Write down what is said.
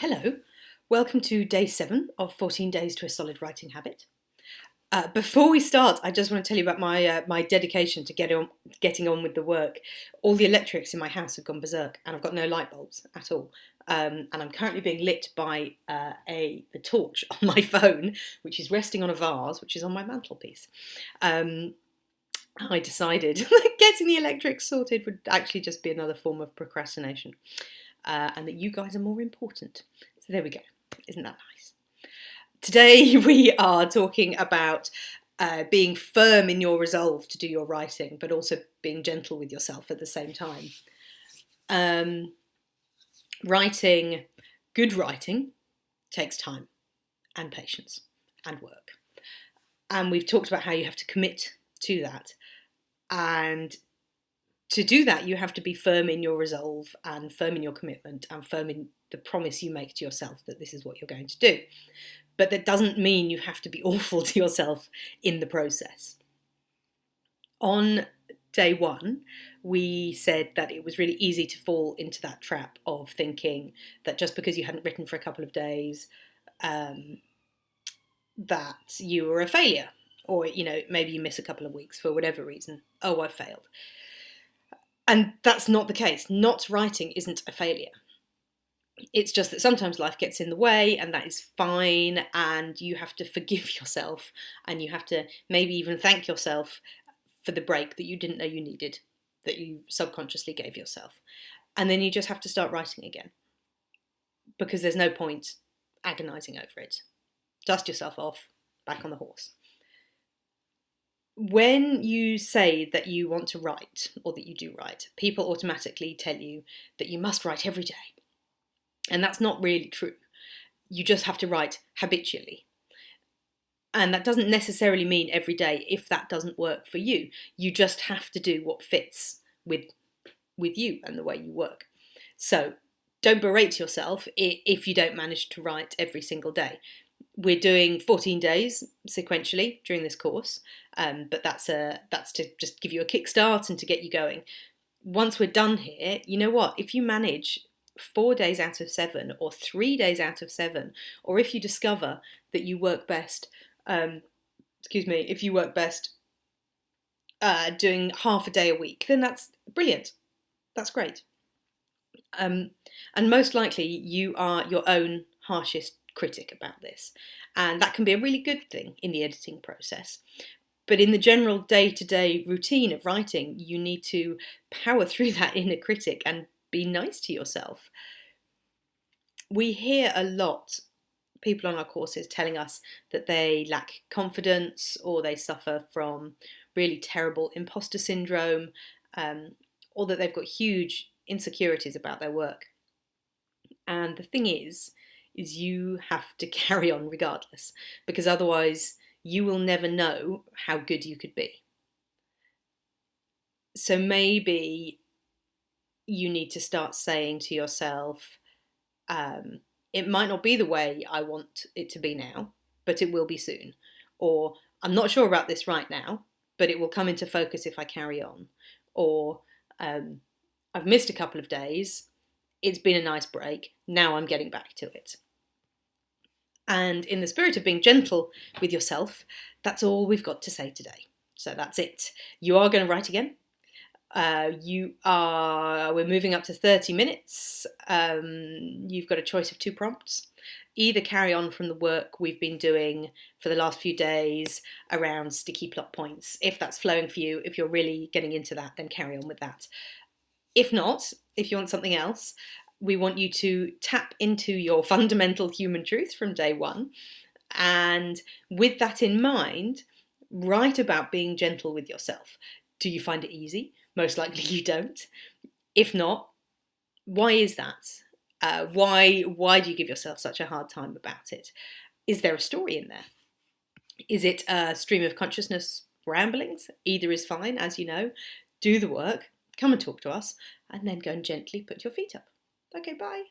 Hello, welcome to day 7 of 14 Days to a Solid Writing Habit. Before we start, I just want to tell you about my dedication to getting on with the work. All the electrics in my house have gone berserk and I've got no light bulbs at all. And I'm currently being lit by the torch on my phone, which is resting on a vase, which is on my mantelpiece. I decided that getting the electrics sorted would actually just be another form of procrastination. And that you guys are more important. So there we go. Isn't that nice? Today we are talking about being firm in your resolve to do your writing, but also being gentle with yourself at the same time. Good writing takes time and patience and work. And we've talked about how you have to commit to that. And to do that, you have to be firm in your resolve and firm in your commitment and firm in the promise you make to yourself that this is what you're going to do. But that doesn't mean you have to be awful to yourself in the process. On day 1, we said that it was really easy to fall into that trap of thinking that just because you hadn't written for a couple of days, that you were a failure. Or, maybe you miss a couple of weeks for whatever reason. Oh, I failed. And that's not the case. Not writing isn't a failure. It's just that sometimes life gets in the way, and that is fine, and you have to forgive yourself, and you have to maybe even thank yourself for the break that you didn't know you needed, that you subconsciously gave yourself. And then you just have to start writing again, because there's no point agonising over it. Dust yourself off, back on the horse. When you say that you want to write, or that you do write, people automatically tell you that you must write every day. And that's not really true. You just have to write habitually. And that doesn't necessarily mean every day if that doesn't work for you. You just have to do what fits with you and the way you work. So don't berate yourself if you don't manage to write every single day. We're doing 14 days sequentially during this course, but that's to just give you a kickstart and to get you going. Once we're done here, you know what? If you manage 4 days out of 7 or 3 days out of 7, or if you discover that you work best, if you work best doing half a day a week, then that's brilliant. That's great. And most likely you are your own harshest critic about this, and that can be a really good thing in the editing process. But in the general day-to-day routine of writing, you need to power through that inner critic and be nice to yourself. We hear a lot people on our courses telling us that they lack confidence, or they suffer from really terrible imposter syndrome, or that they've got huge insecurities about their work. And the thing is you have to carry on regardless, because otherwise you will never know how good you could be. So maybe you need to start saying to yourself, it might not be the way I want it to be now, but it will be soon. Or I'm not sure about this right now, but it will come into focus if I carry on. Or I've missed a couple of days. It's been a nice break. Now I'm getting back to it. And in the spirit of being gentle with yourself, that's all we've got to say today. So that's it. You are going to write again. We're moving up to 30 minutes. You've got a choice of 2 prompts. Either carry on from the work we've been doing for the last few days around sticky plot points. If that's flowing for you, if you're really getting into that, then carry on with that. If not, if you want something else, we want you to tap into your fundamental human truth from day 1. And with that in mind, write about being gentle with yourself. Do you find it easy? Most likely you don't. If not, why is that? Why do you give yourself such a hard time about it? Is there a story in there? Is it a stream of consciousness ramblings? Either is fine, as you know. Do the work, come and talk to us, and then go and gently put your feet up. Okay, bye.